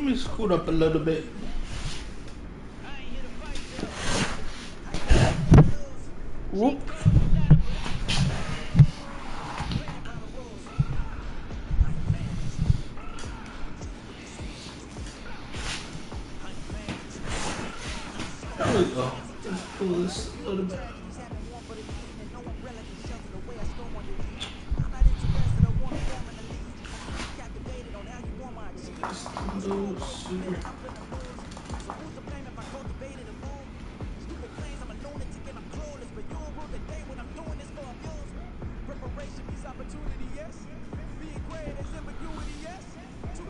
me scoot up a little bit. Whoop. There we go. Let's pull this a little bit.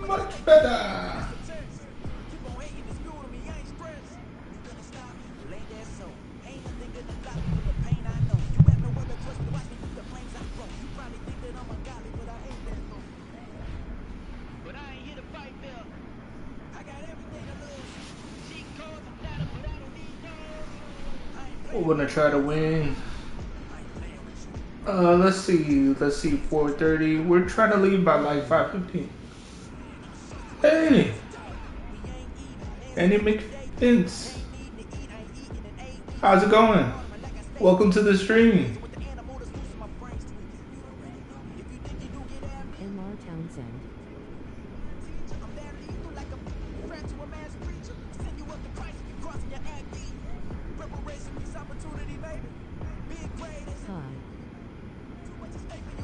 Much better. We're gonna try to win. Let's see 4:30. We're trying to leave by like 5:15. Hey, Andy McFince, how's it going? Welcome to the stream.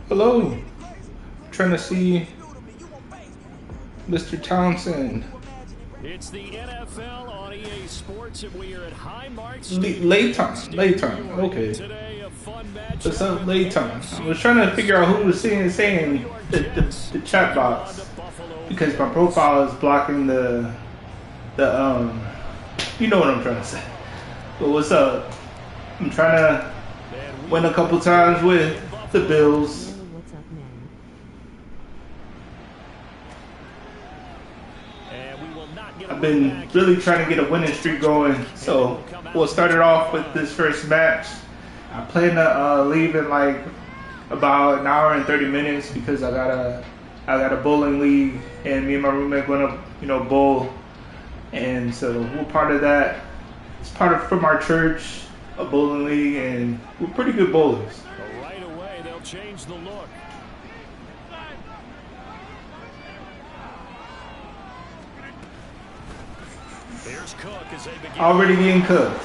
Hello, trying to see Mr. Townsend. It's the NFL on EA Sports, and we are at Highmark. Late time. Okay. What's up, late time? I was trying to figure out who was saying the chat box because my profile is blocking the you know what I'm trying to say. But what's up? I'm trying to win a couple times with the Bills. I've been really trying to get a winning streak going, so we'll start it off with this first match. I plan to leave in like about an hour and 30 minutes because I got a bowling league, and me and my roommate going to bowl, and so we're part of that. It's from our church, a bowling league, and we're pretty good bowlers. Right away, they'll change the look. Already getting cooked.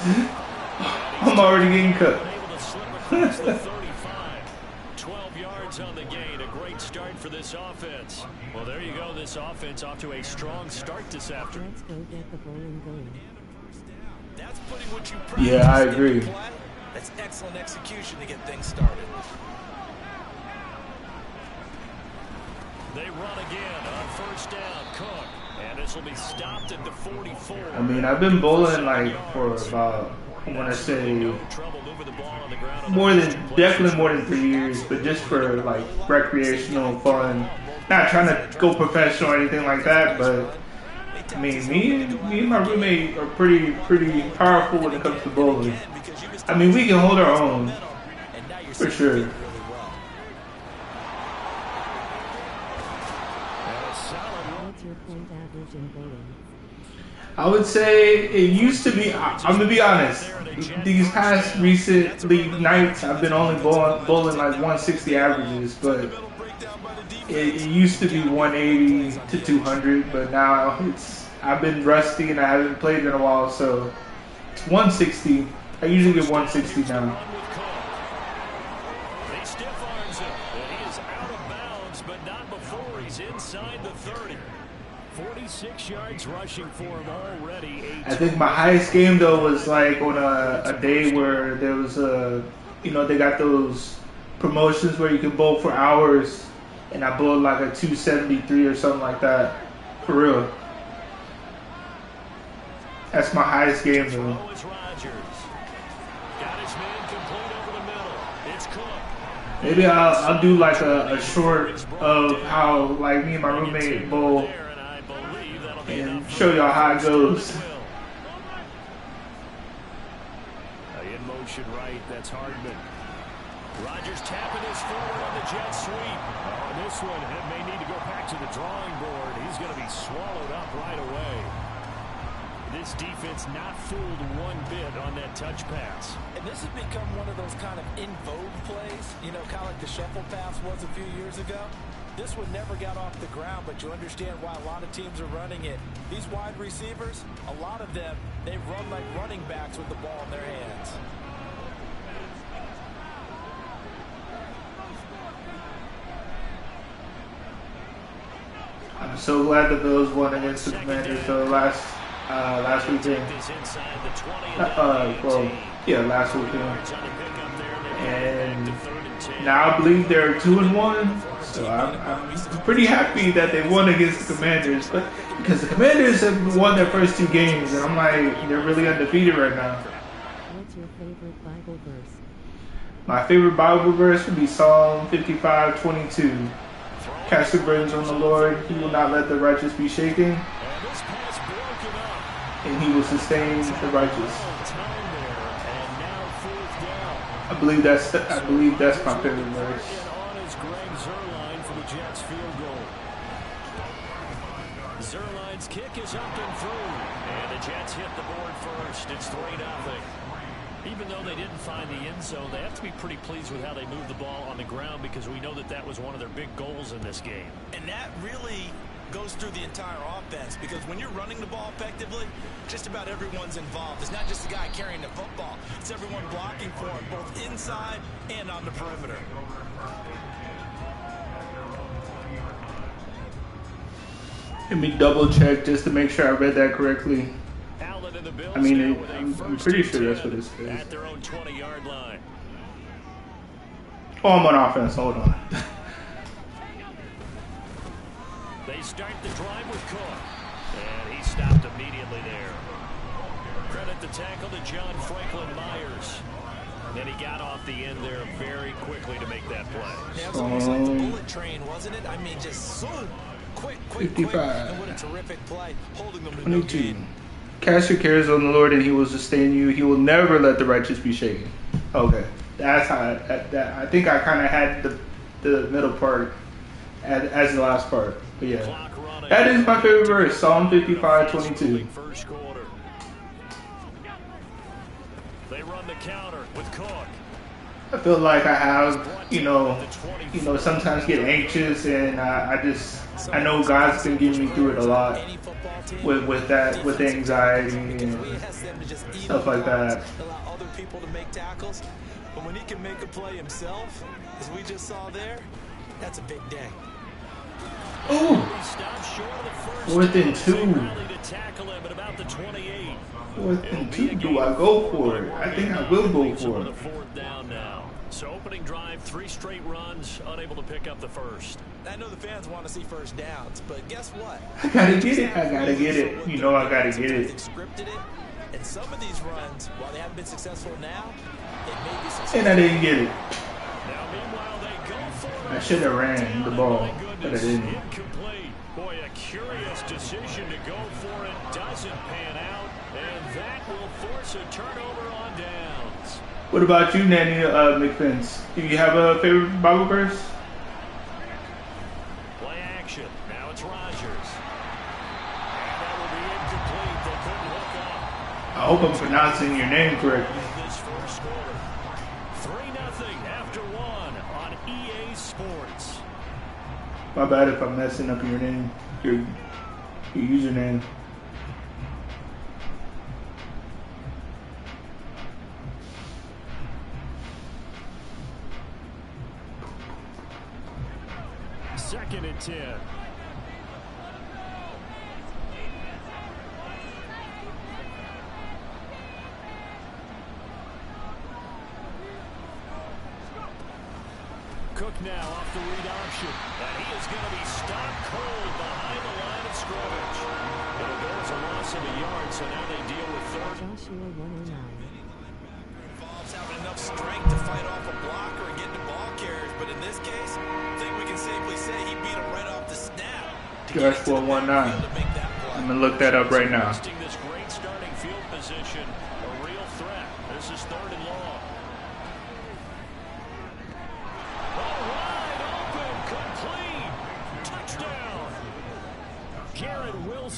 I'm already getting cooked. 12 yards on the gain. A great start for this offense. Well, there you go. This offense off to a strong start this afternoon. Let's go get the bowling going. That's putting what you yeah, I agree. That's excellent execution to get things started. They run again on first down. Cook. And this will be stopped at the 44. I mean, I've been bowling like for about, I want to say, definitely more than 3 years, but just for like recreational fun. Not trying to go professional or anything like that, but I mean, me and my roommate are pretty powerful when it comes to bowling. I mean, we can hold our own, for sure. I would say it used to be, I'm gonna be honest, these past recent league nights I've been only bowling like 160 averages, but it used to be 180 to 200, but now I've been rusty and I haven't played in a while, so it's 160. I usually get 160 now. They stiff arms him, and he is out of bounds, but not before he's inside the 30. 46 yards rushing for him already. I think my highest game though was like on a day where there was they got those promotions where you can bowl for hours, and I bowled like a 273 or something like that. For real. That's my highest game though. Maybe I'll do like a short of how like me and my roommate bowl and show y'all how it goes. In motion right, that's Hardman. Rodgers tapping his forward on the jet sweep. Oh, this one may need to go back to the drawing board. He's going to be swallowed up right away. This defense not fooled one bit on that touch pass. And this has become one of those kind of in vogue plays, you know, kind of like the shuffle pass was a few years ago. This one never got off the ground, but you understand why a lot of teams are running it. These wide receivers, a lot of them, they run like running backs with the ball in their hands. I'm so glad the Bills won against the Commanders. So last weekend. Last weekend. And now I believe they're 2-1. So I'm pretty happy that they won against the Commanders, but because the Commanders have won their first 2 games, and I'm like, they're really undefeated right now. What's your favorite Bible verse? My favorite Bible verse would be Psalm 55:22. Cast your burdens on the Lord; He will not let the righteous be shaken, and He will sustain the righteous. I believe that's my favorite verse. Zerline's kick is up and through, and the Jets hit the board first. It's 3-0. Even though they didn't find the end zone, they have to be pretty pleased with how they moved the ball on the ground, because we know that was one of their big goals in this game. And that really goes through the entire offense, because when you're running the ball effectively, just about everyone's involved. It's not just the guy carrying the football. It's everyone blocking for him, both inside and on the perimeter. Let me double check just to make sure I read that correctly. I mean, I'm pretty sure that's what it says. At their own 20-yard line. Oh, I'm on offense. Hold on. They start the drive with Cook, and he stopped immediately there. Credit the tackle to John Franklin Myers. Then he got off the end there very quickly to make that play. Yeah, it was almost like the bullet train, wasn't it? I mean, just so quick. 55. And what a terrific play, holding them to 22. no gain. Cast your cares on the Lord, and He will sustain you. He will never let the righteous be shaken. Okay, that's how. I think I kind of had the middle part as the last part. But yeah, that is my favorite verse, Psalm 55:22. First quarter. They run the counter with Cook. I feel like I have, sometimes get anxious, and I know God's been getting me through it a lot with the anxiety and stuff like that. Allow other people to make tackles, but when he can make a play himself, as we just saw there, that's a big day. Ooh, 4th and 2. 4th and 2. Do I go for it? I think I will go for it. Fourth down now. So opening drive, 3 straight runs, unable to pick up the first. I know the fans want to see first downs, but guess what? I gotta get it. I gotta get it. You know I gotta get it. Scripted it, and some of these runs, while they haven't been successful now, it may be successful. And I didn't get it. Now, meanwhile, they go for it. I should have ran the ball, but I didn't. Incomplete. Boy, a curious decision to go for it. Doesn't pan out, and that will force a turnover on downs. What about you, Nanny McFence? Do you have a favorite Bible verse? Play action. Now it's Rodgers. And that will be incomplete. They couldn't hook up. I hope I'm pronouncing your name correctly. This first quarter. 3-0 after 1 on EA Sports. My bad if I'm messing up your name, your username. Second and 10. Cook now off the read option. And he is going to be stopped cold behind the line of scrimmage. It'll go as a loss of a yard, so now they deal with third. Joshua 109. Involves having enough strength to fight off a blocker and get to ball carriers, but in this case, I think we can safely say he beat him right off the snap. Joshua 1-9. I'm gonna look that up right now. This great starting field position, a real threat. This is 3rd and long.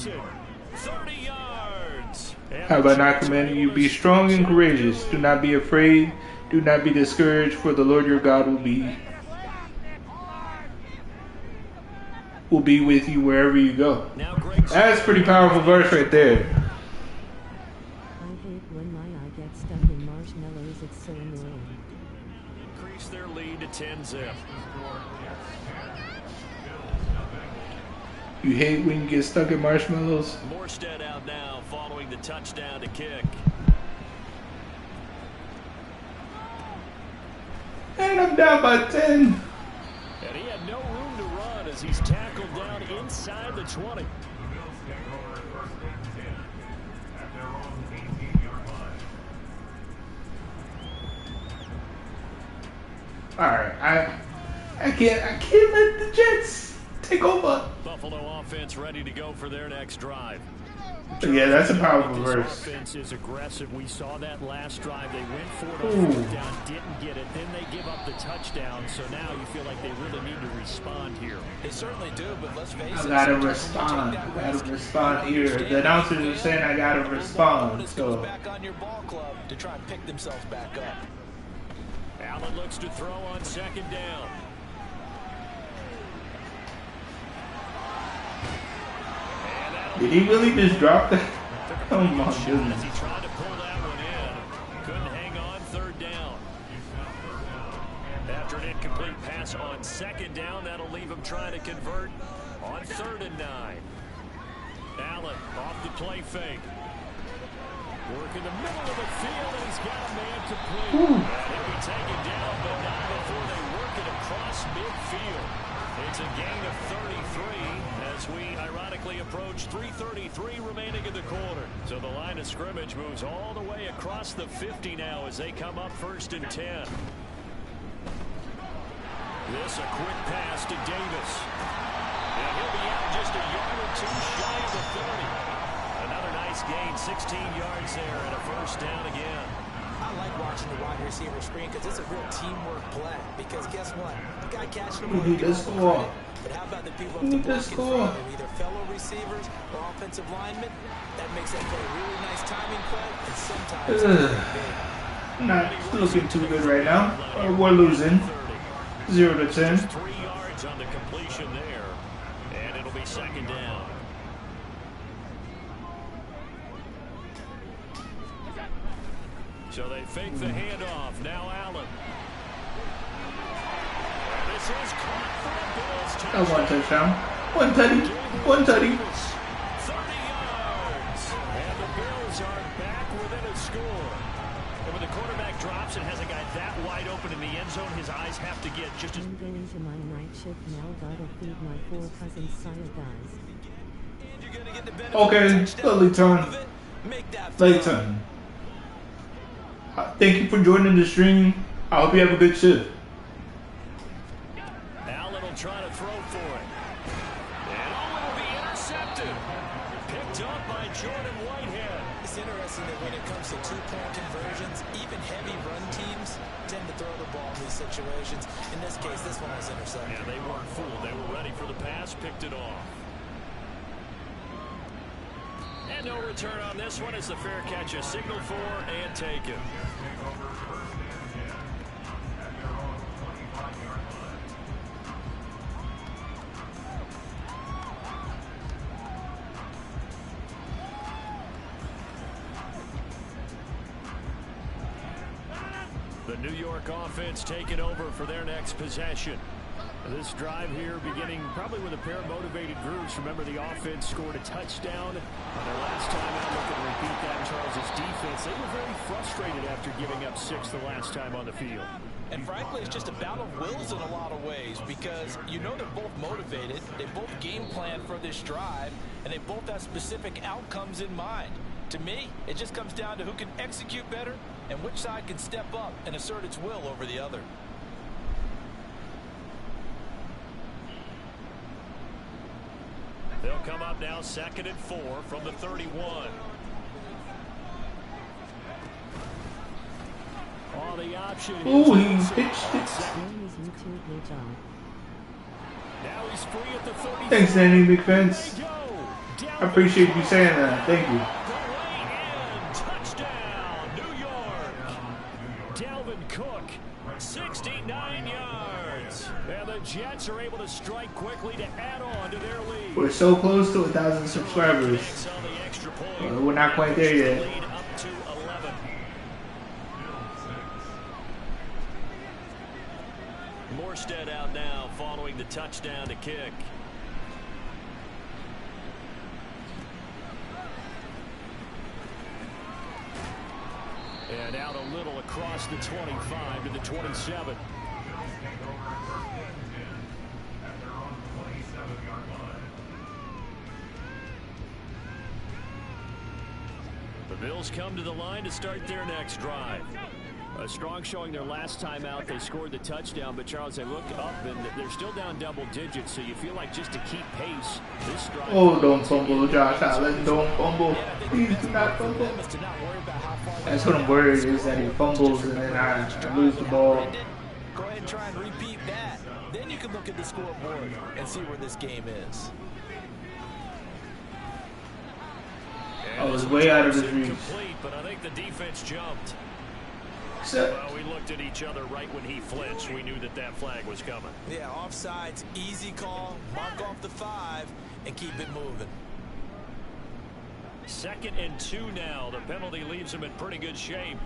Wilson. 30 yards. How about not commanding you? Be strong and courageous. Do not be afraid. Do not be discouraged, for the Lord your God will be with you wherever you go. That's a pretty powerful verse right there. I hate when my eye gets stuck in marshmallows. It's so annoying. Increase their lead to 10-zip. You hate when you get stuck in marshmallows? Morstead out now following the touchdown to kick. And I'm down by 10. And he had no room to run as he's tackled down inside the 20. Alright, I can't let the Jets take over. Buffalo offense ready to go for their next drive. Yeah, that's a powerful This verse. offense is aggressive. We saw that last drive. They went for it on fourth down, didn't get it. Then they give up the touchdown. So now you feel like they really need to respond here. They certainly do, but let's face it. I gotta respond. I gotta respond here. The announcers are saying I gotta respond. So back on your ball club to try and pick themselves back up. Allen looks to throw on second down. did he really just drop that? Oh my As goodness. he tried to pull that one in, couldn't hang on third down. After an incomplete pass on second down, that'll leave him trying to convert on 3rd and 9. Allen off the play fake. Work in the middle of the field, and he's got a man complete. He'll be taken down, but not before they work it across midfield. It's a gain of 33 as we ironically approach 3:33 remaining in the quarter. So the line of scrimmage moves all the way across the 50 now as they come up 1st and 10. This a quick pass to Davis. And he'll be out just a yard or two shy of the 30. Another nice gain, 16 yards there and a 1st down again. I like watching the wide receiver screen because it's a real teamwork play. Because guess what? The guy catching the ball, We need to score. but how about the people We up need the to block in score. front of him, either fellow receivers or offensive linemen? That makes that play a really nice timing play, and sometimes it's big. Not looking too good right now. We're losing 0 to 10. 3 yards on the completion there, and it'll be 2nd down. So they fake the handoff. Now Allen. And this is caught for the Bills. That one touchdown. One tutty. One tutty. 30 yards. And the Bills are back within a score. And when the quarterback drops and has a guy that wide open in the end zone, his eyes have to get just as... I'm going to my night shift now. Gotta feed my 4 cousins Saya guys. Okay, lovely time. Lovely time. Thank you for joining the stream. I hope you have a good shift. Allen will try to throw for it. And it'll be intercepted. Picked up by Jordan Whitehead. It's interesting that when it comes to two-point conversions, even heavy run teams tend to throw the ball in these situations. In this case, this one was intercepted. Yeah, they weren't fooled. They were ready for the pass, picked it off. And no return on this one as the fair catch is signaled for and taken. The New York offense taking over for their next possession. This drive here beginning probably with a pair of motivated groups. Remember, the offense scored a touchdown on their last time out. Look at repeat that. Charles' defense, they were very frustrated after giving up 6 the last time on the field. And frankly, it's just a battle of wills in a lot of ways because you know they're both motivated, they both game plan for this drive, and they both have specific outcomes in mind. To me, it just comes down to who can execute better and which side can step up and assert its will over the other. They'll come up now 2nd and 4 from the 31. Oh, the option. Ooh, he pitched it. Praise you too, good job. Now he's free at the 30. Thanks, Danny. Big fans. There we go. I appreciate you saying that. Thank you. Touchdown, New York. Dalvin Cook, 69 yards. And the Jets are able to strike quickly to add on to their lead. We're so close to 1,000 subscribers. We're not quite there yet. Lead up to 11. Morstead out now following the touchdown to kick. And out a little across the 25 to the 27. The Bills come to the line to start their next drive. A strong showing their last time out. They scored the touchdown, but Charles, they look up and they're still down double digits, so you feel like just to keep pace, this drive... Oh, don't fumble, Josh Allen. Don't fumble. Please do not fumble. That's what I'm worried is that he fumbles and then I lose the ball. Go ahead and try and repeat that. Then you can look at the scoreboard and see where this game is. I was way out of his reach. But I think the defense jumped. Well, we looked at each other right when he flinched. We knew that that flag was coming. Yeah, offsides, easy call. Mark off the 5 and keep it moving. 2nd and 2 now. The penalty leaves him in pretty good shape.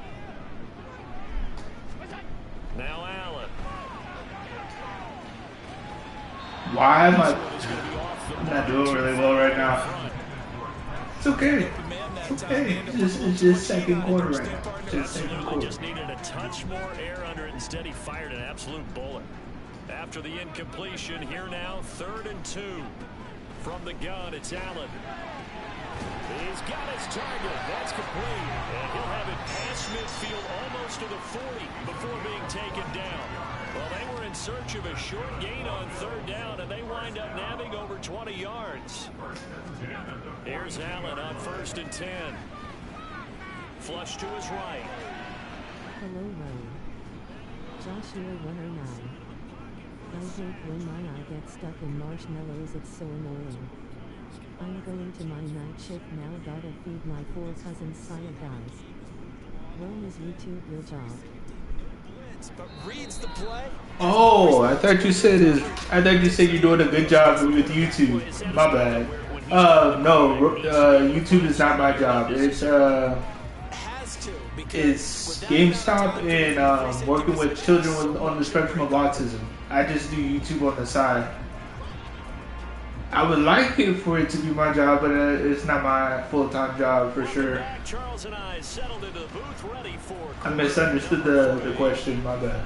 Now Allen. why am I'm not doing really well right now? It's okay. It's okay. It's just second quarter right now. Just second quarter. Just needed a touch more air under it. Instead, he fired an absolute bullet. After the incompletion, here now, 3rd and 2. From the gun, it's Allen. He's got his target. That's complete. And he'll have it past midfield almost to the 40 before being taken down. Well, they were in search of a short gain on 3rd down, and they wind up nabbing over 20 yards. Here's Allen on 1st and 10. Flush to his right. Hello, Ryan. Josh year 109. I hate when my eye gets stuck in marshmallows, it's so annoying. I'm going to my night shift now, gotta feed my 4 cousins Saya guys. Rome is YouTube your job. But reads the play. Oh, I thought you said you're doing a good job with YouTube. My bad. No, YouTube is not my job. It's GameStop and working with children on the spectrum of autism. I just do YouTube on the side. I would like it for it to be my job, but it's not my full-time job for sure. Charles and I settled into the booth ready for. I misunderstood the question. My bad.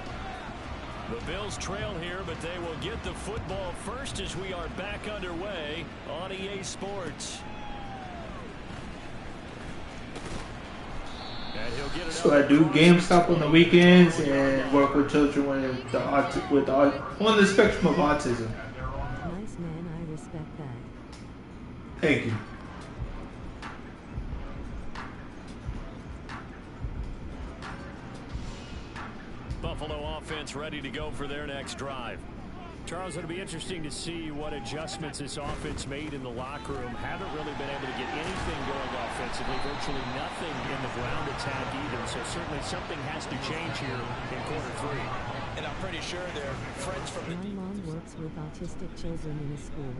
The Bills trail here, but they will get the football first as we are back underway on EA Sports. So I do GameStop on the weekends and work with children on the spectrum of autism. Nice man, I respect that. Thank you. Buffalo offense ready to go for their next drive. Charles, it'll be interesting to see what adjustments this offense made in the locker room. Haven't really been able to get anything going offensively, virtually nothing in the ground attack either. So certainly something has to change here in quarter 3. And I'm pretty sure they're friends from the My mom works with autistic children in a school.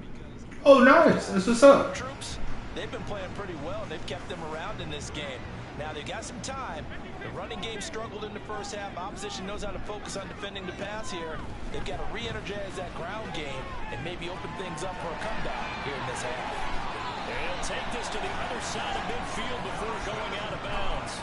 Oh, nice. That's what's up. troops. They've been playing pretty well, and they've kept them around in this game. Now, they've got some time. The running game struggled in the first half. Opposition knows how to focus on defending the pass here. They've got to re-energize that ground game and maybe open things up for a comeback here in this half. They'll take this to the other side of midfield before going out of bounds.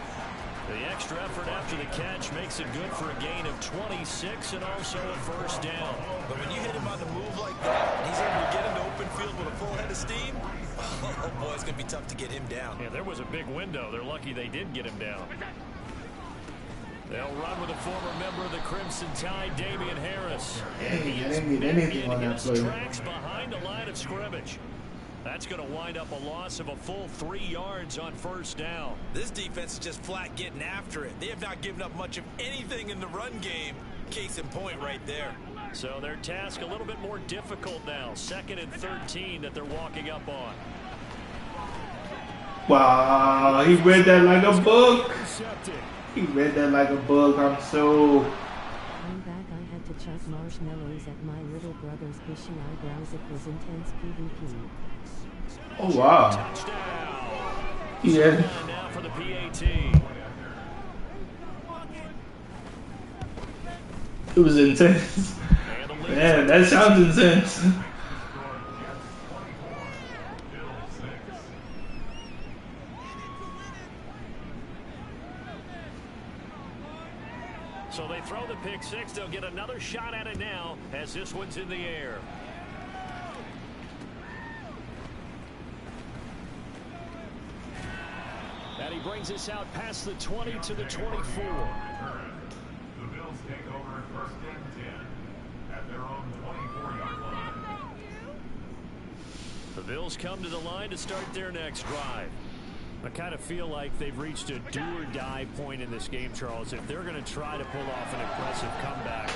The extra effort after the catch makes it good for a gain of 26 and also a first down. But when you hit him on the move like that, he's able to get into open field with a full head of steam. Oh, boy, it's going to be tough to get him down. Yeah, there was a big window. They're lucky they did get him down. They'll run with a former member of the Crimson Tide, Damian Harris. Dang, I didn't get anything on that play. Tracks behind the line of scrimmage. That's going to wind up a loss of a full 3 yards on first down. This defense is just flat getting after it. They have not given up much of anything in the run game. Case in point right there. So their task a little bit more difficult now. 2nd and 13 that they're walking up on. Wow, he read that like a book. Intercepted. He read that like a book. I'm so. I'm back. I had to chuck marshmallows at my little brother's bushy eyebrows. It was intense PvP. Oh wow. Touchdown. Yeah. And now for the PAT. It was intense. Man, that sounds intense. So they throw the pick six. They'll get another shot at it now as this one's in the air. And he brings us out past the 20 to the 24. The Bills take over first and 10 at their own 24-yard line. The Bills come to the line to start their next drive. I kind of feel like they've reached a do-or-die point in this game, Charles. If they're going to try to pull off an impressive comeback,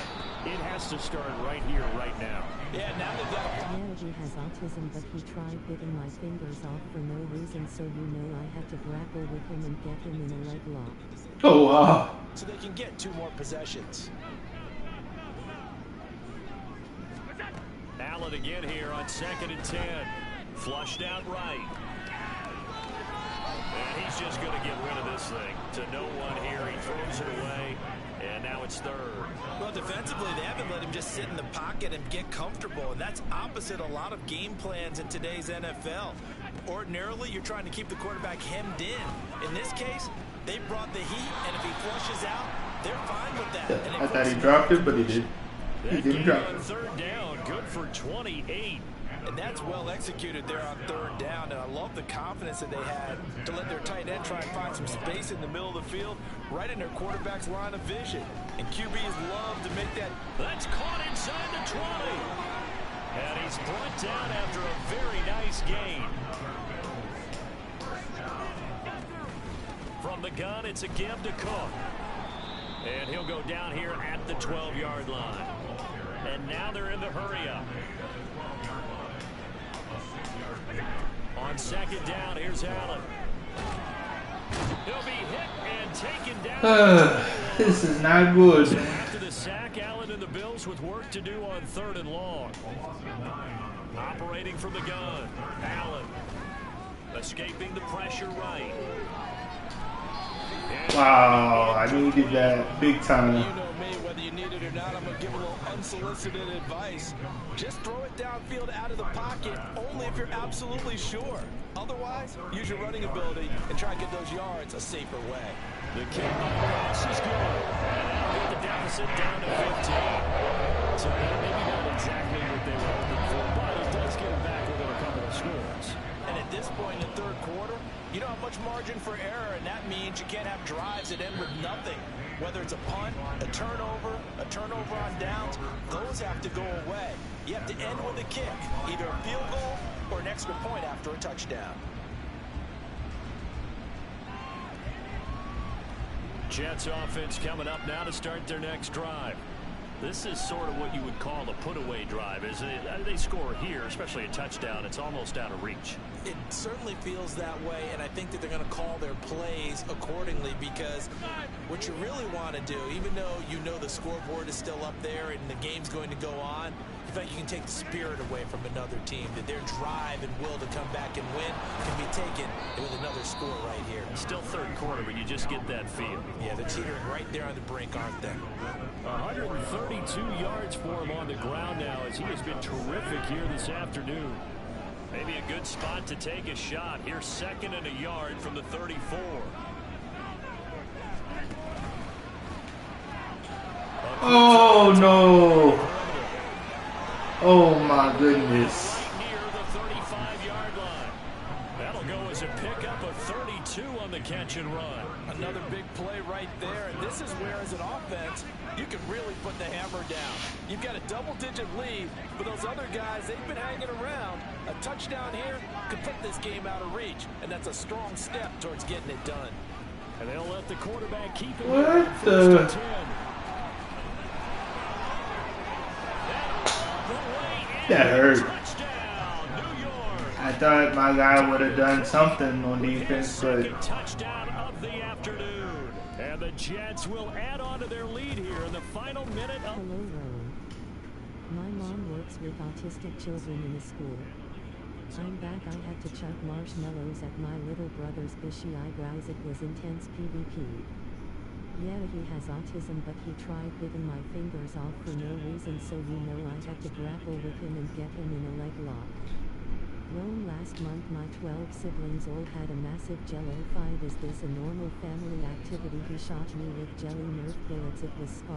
it has to start right here, right now. Yeah, now they've got Yeah, he has autism, but he tried biting my fingers off for no reason, so you know I had to grapple with him and get him in a leg lock. Oh wow. so they can get 2 more possessions. Allen again here on 2nd and 10. Flushed out right. And he's just going to get rid of this thing to no one here. He throws it away, and now it's 3rd. Well, defensively, they haven't let him just sit in the pocket and get comfortable, and that's opposite a lot of game plans in today's NFL. Ordinarily, you're trying to keep the quarterback hemmed in. In this case, they brought the heat, and if he flushes out, they're fine with that. And I thought he dropped it, but he did. He That didn't game drop on it. 3rd down, good for 28. And that's well executed there on 3rd down. And I love the confidence that they had to let their tight end try and find some space in the middle of the field, right in their quarterback's line of vision. And QBs love to make that. That's caught inside the 20. And he's brought down after a very nice gain. From the gun, it's a give to Cook. And he'll go down here at the 12-yard line. And now they're in the hurry-up. On 2nd down, here's Allen. He'll be hit and taken down. This is not good. So after the sack, Allen and the Bills with work to do on 3rd and long. Operating from the gun, Allen. Escaping the pressure right. Wow, I needed that big time. You know me, whether you need it or not, I'm going to give a little unsolicited advice. Just throw it downfield out of the pocket, only if you're absolutely sure. Otherwise, use your running ability and try and get those yards a safer way. The kick by Ross is good. And that'll get the deficit down to 15. So maybe not exactly what they were hoping for, but it does get them back within a couple of scores. And at this point in the 3rd quarter, you don't have much margin for error, and that means you can't have drives that end with nothing. Whether it's a punt, a turnover on downs, those have to go away. You have to end with a kick, either a field goal or an extra point after a touchdown. Jets offense coming up now to start their next drive. This is sort of what you would call a put-away drive. Is they score here, especially a touchdown, it's almost out of reach. It certainly feels that way, and I think that they're going to call their plays accordingly, because what you really want to do, even though you know the scoreboard is still up there and the game's going to go on, in fact, you can take the spirit away from another team, that their drive and will to come back and win can be taken with another score right here. Still 3rd quarter, but you just get that feel. Yeah, they're teetering right there on the brink, aren't they? 132 yards for him on the ground now, as he has been terrific here this afternoon. Maybe a good spot to take a shot. Here's 2nd and a yard from the 34. Oh no. Oh my goodness. Right near the 35-yard line. That'll go as a pickup of 32 on the catch and run. Another big play right there, and this is where, as an offense, you can really put the hammer down. You've got a double-digit lead, but those other guys, they've been hanging around. A touchdown here could put this game out of reach, and that's a strong step towards getting it done. And they'll let the quarterback keep it. What the? That That hurt. touchdown, New York. I thought my guy would have done something on defense, but Second touchdown of the afternoon. And the Jets will add on to their lead here in the final minute of... Hello, Rowan. My mom works with autistic children in a school. I'm back. I had to chuck marshmallows at my little brother's bushy eyebrows. It was intense PvP. Yeah, he has autism, but he tried biting my fingers off for no reason, so I had to grapple with him and get him in a leg lock. Rome, last month my 12 siblings all had a massive jello fight. Is this a normal family activity? He shot me with jelly Nerf bullets. It was Scar.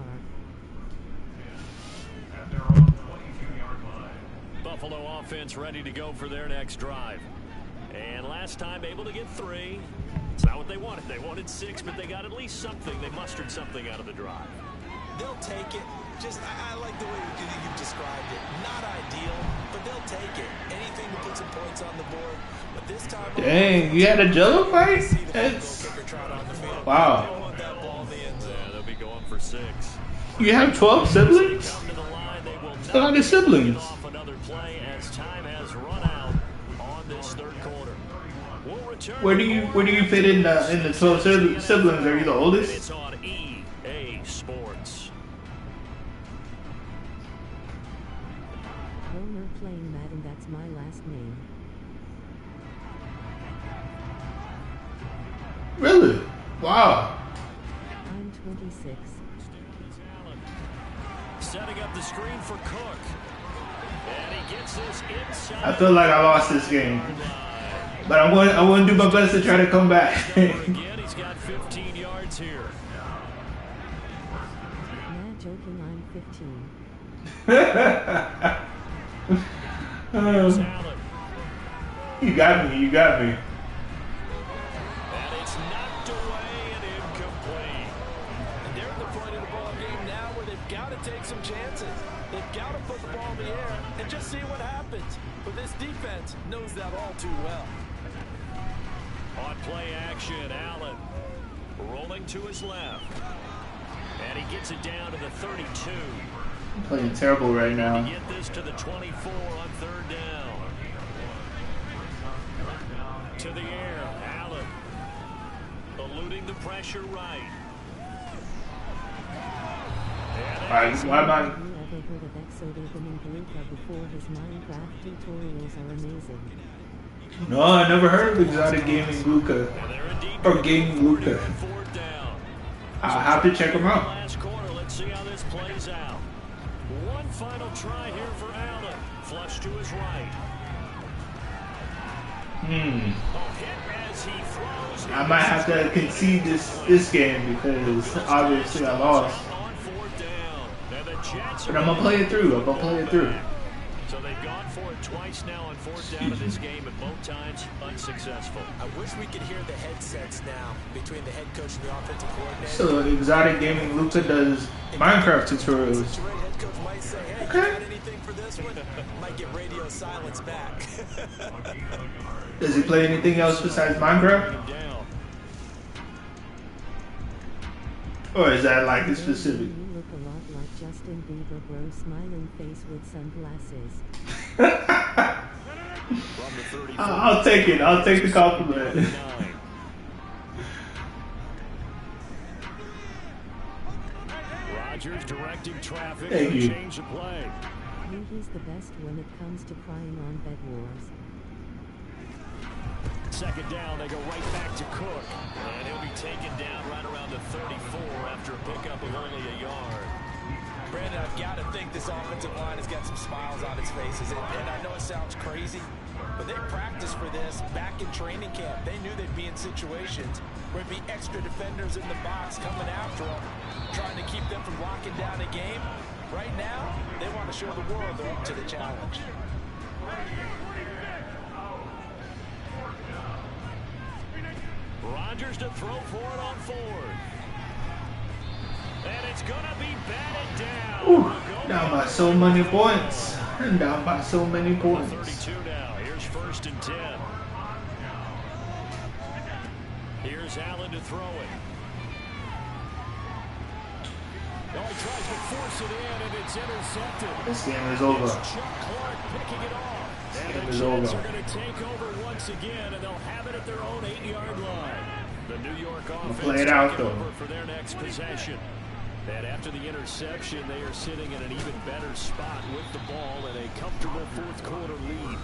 At their own 22-yard line. Buffalo offense ready to go for their next drive. And last time able to get 3. It's not what they wanted. They wanted 6, but they got at least something. They mustered something out of the drive. They'll take it. I like the way you've described it. Not ideal, but they'll take it. Anything to put some points on the board. But this time, dang, you had a jello fight? That's wow. They want that ball in the end zone. Yeah, they'll be going for 6. You have 12 siblings? Come to the line, they will It's a lot of not siblings. get off another play as time has run out on this third quarter. We'll return. Where do you fit in the 12 siblings? Are you the oldest? It's on EA Sports. Romer playing Madden, that's my last name. Really? Wow. I'm 26. Setting up the screen for Cook. And he gets this inside. I feel like I lost this game, but I'm going to do my best to try to come back. Again, he's got 15 yards here. Nah, joking, I'm 15. Here's Allen. You got me. And it's knocked away and incomplete. And they're at the point of the ball game now where they've got to take some chances. They've got to put the ball in the air and just see what happens. But this defense knows that all too well. On play action, Allen rolling to his left. And he gets it down to the 32. I'm playing terrible right To now. get this to the 24 on third down. To the air, Allen. Eluding the pressure right. Why am I? Have you ever heard of Exodagon and Gluka before? His Minecraft tutorials are amazing. No, I never heard of Exotic Gaming Luca or Gaming Luca. Fourth down. I'll have to check them out. Last quarter, let's see how this plays out. One final try here for Allen. Flush to his right. Oh, hit as he throws. I might have to concede this game because obviously I lost. On fourth down. And the Jets But I'm gonna play it through. I'm gonna play it through. So they've gone for it twice now on fourth down in this game, and both times unsuccessful. I wish we could hear the headsets now between the head coach and the offensive coordinator. So Exotic Gaming Luca does Minecraft tutorials. Situation, head coach might say, hey, Okay. you got anything for this one? Might get radio silence back. Does he play anything else besides Minecraft? Down. Or is that like a specific? You look a lot like Justin Bieber, bro. Smiling face with sunglasses. From the 34. I'll take it. I'll take the compliment. 9. Rodgers directing traffic Thank to you. change the play. He's the best when it comes to crying on bed wars. Second down, they go right back to Cook. And he'll be taken down right around the 34 after a pickup of only a yard. Brandon, I've got to think this offensive line has got some smiles on its faces. And I know it sounds crazy, but they practiced for this back in training camp. They knew they'd be in situations where it'd be extra defenders in the box coming after them, trying to keep them from locking down a game. Right now, they want to show the world they're up to the challenge. Rodgers to throw for it on fourth. And it's going to be batted down. Ooh, down by so many points. Down by so many points. 32 now. Here's first and 10. Here's Allen to throw it. Oh, he tries to force it in, and it's intercepted. This game is over. Chuck Clark picking it off. And game the is Jets over. are going to take over once again, and they'll have it at their own 8-yard line. The New York offense play it out, taking though. over for their next possession. And after the interception, they are sitting in an even better spot with the ball and a comfortable fourth quarter lead.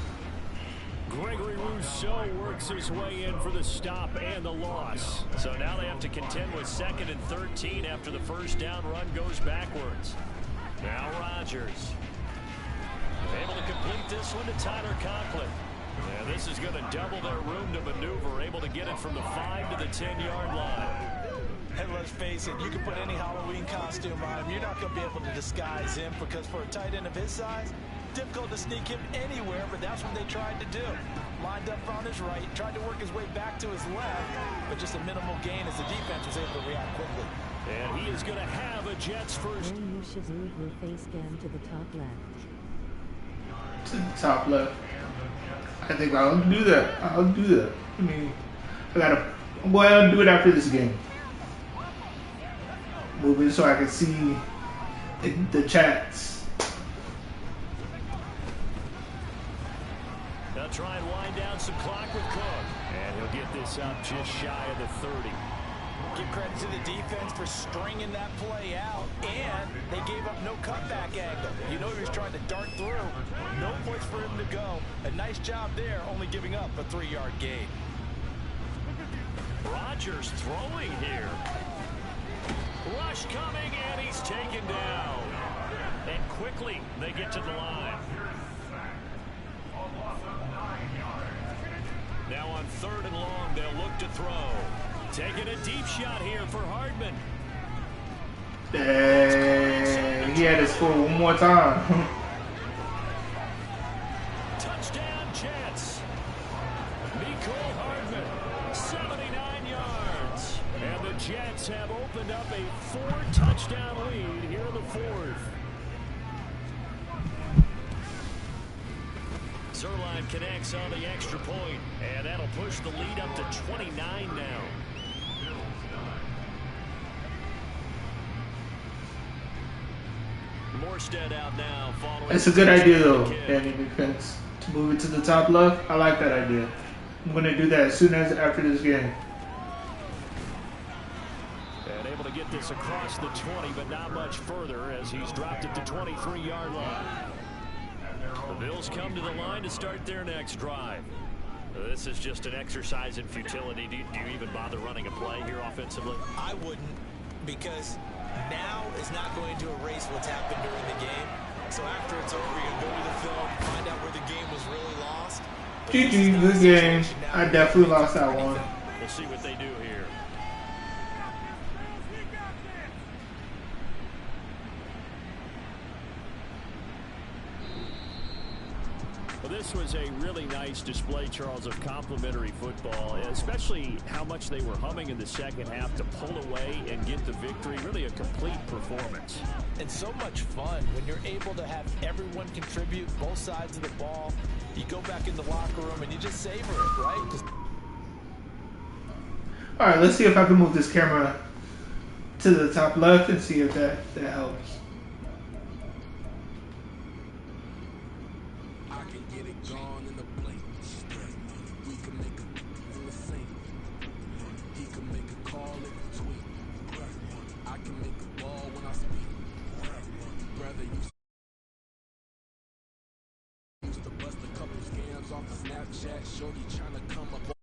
Gregory Rousseau works his way in for the stop and the loss. So now they have to contend with 2nd and 13 after the first down run goes backwards. Now Rodgers. Able to complete this one to Tyler Conklin. And this is going to double their room to maneuver, able to get it from the 5 to the 10-yard line. And let's face it, you can put any Halloween costume on him. You're not going to be able to disguise him because for a tight end of his size, difficult to sneak him anywhere, but that's what they tried to do. Lined up on his right, tried to work his way back to his left, but just a minimal gain as the defense was able to react quickly. And he is going to have a Jets first. Then you should move your face cam to the top left. To the top left. I think I'll do that. I'll do that. I mean, I'll do it after this game. Move it so I can see the chats. They'll try and wind down some clock with Cook. And he'll get this up just shy of the 30. Give credit to the defense for stringing that play out, and they gave up no cutback angle. You know he was trying to dart through. No place for him to go. A nice job there, only giving up a 3-yard gain. Rodgers throwing here. Rush coming, and he's taken down. And quickly, they get to the line. Now on 3rd and long, they'll look to throw. Taking a deep shot here for Hardman. He had to score one more time. Touchdown Jets. Nicole Hardman, 79 yards. And the Jets have opened up a 4-touchdown lead here in the 4th. Zerline connects on the extra point, and that'll push the lead up to 29 now. Morstead out now following. It's a good idea though, Danny, defense, to move it to the top left. I like that idea. I'm gonna do that as soon as after this game. And able to get this across the 20, but not much further as he's dropped it to 23-yard line. The Bills come to the line to start their next drive. This is just an exercise in futility. Do you even bother running a play here offensively? I wouldn't, because now is not going to erase what's happened during the game. So after it's over, you're going to go to the film, find out where the game was really lost. GG, good game. I definitely lost that one. We'll see what they do here. Well, this was a really nice display, Charles, of complimentary football, especially how much they were humming in the second half to pull away and get the victory. Really a complete performance. And so much fun when you're able to have everyone contribute both sides of the ball. You go back in the locker room and you just savor it, right? All right, let's see if I can move this camera to the top left and see if that helps. Used to bust a couple scams off of Snapchat, shorty tryna come up